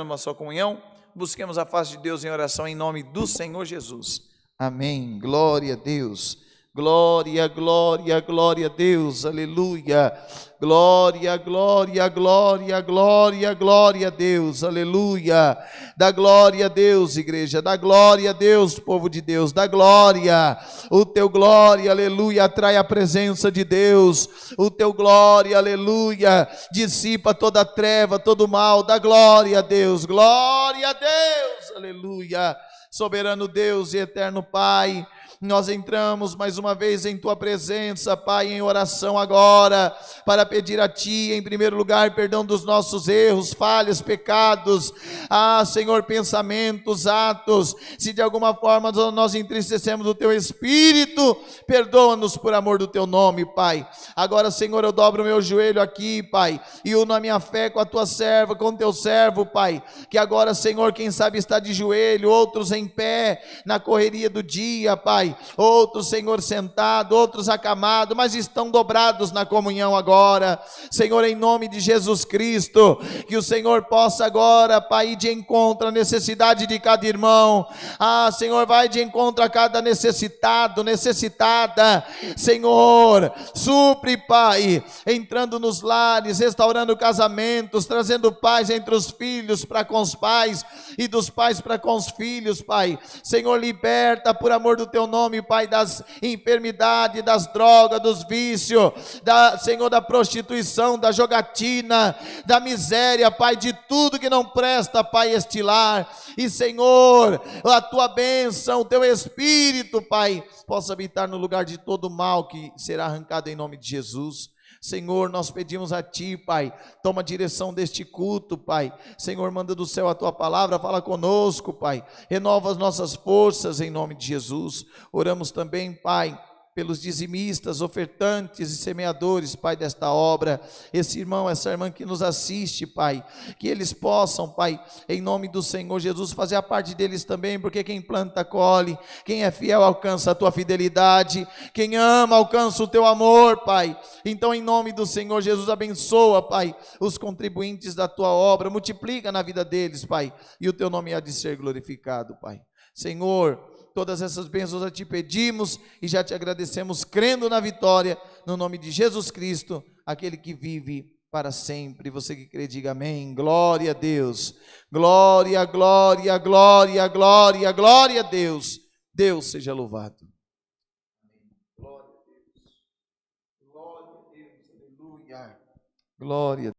uma só comunhão, busquemos a face de Deus em oração em nome do Senhor Jesus. Amém. Glória a Deus. Glória, glória, glória a Deus. Aleluia. Glória, glória, glória, glória, glória a Deus. Aleluia. Dá glória a Deus, igreja. Dá glória a Deus, povo de Deus. Dá glória. O teu glória, aleluia, atrai a presença de Deus. O teu glória, aleluia, dissipa toda treva, todo mal. Dá glória a Deus. Glória a Deus. Aleluia. Soberano Deus e eterno Pai, nós entramos mais uma vez em Tua presença, Pai, em oração agora, para pedir a Ti, em primeiro lugar, perdão dos nossos erros, falhas, pecados, Senhor, pensamentos, atos, se de alguma forma nós entristecemos o Teu Espírito, perdoa-nos por amor do Teu nome, Pai. Agora, Senhor, eu dobro o meu joelho aqui, Pai, e uno a minha fé com a Tua serva, com o Teu servo, Pai, que agora, Senhor, quem sabe está de joelho, outros em pé, na correria do dia, Pai, outros, Senhor, sentados, outros acamados, mas estão dobrados na comunhão agora, Senhor, em nome de Jesus Cristo, que o Senhor possa agora, Pai, ir de encontro à necessidade de cada irmão, Senhor, vai de encontro a cada necessitado, necessitada, Senhor, supre, Pai, entrando nos lares, restaurando casamentos, trazendo paz entre os filhos para com os pais, e dos pais para com os filhos, Pai, Senhor, liberta por amor do Teu nome, Pai, das enfermidades, das drogas, dos vícios, Senhor, da prostituição, da jogatina, da miséria, Pai, de tudo que não presta, Pai, este lar, e Senhor, a Tua bênção, o Teu Espírito, Pai, possa habitar no lugar de todo mal que será arrancado em nome de Jesus. Senhor, nós pedimos a Ti, Pai, toma a direção deste culto, Pai, Senhor, manda do céu a Tua palavra, fala conosco, Pai, renova as nossas forças em nome de Jesus. Oramos também, Pai, pelos dizimistas, ofertantes e semeadores, Pai, desta obra, esse irmão, essa irmã que nos assiste, Pai, que eles possam, Pai, em nome do Senhor Jesus, fazer a parte deles também, porque quem planta, colhe, quem é fiel alcança a Tua fidelidade, quem ama alcança o Teu amor, Pai. Então, em nome do Senhor Jesus, abençoa, Pai, os contribuintes da Tua obra, multiplica na vida deles, Pai, e o Teu nome há de ser glorificado, Pai. Senhor, todas essas bênçãos a Ti pedimos e já Te agradecemos, crendo na vitória, no nome de Jesus Cristo, aquele que vive para sempre. Você que crê, diga amém. Glória a Deus. Glória, glória, glória, glória, glória a Deus. Deus seja louvado. Glória a Deus. Glória a Deus. Aleluia. Glória a Deus.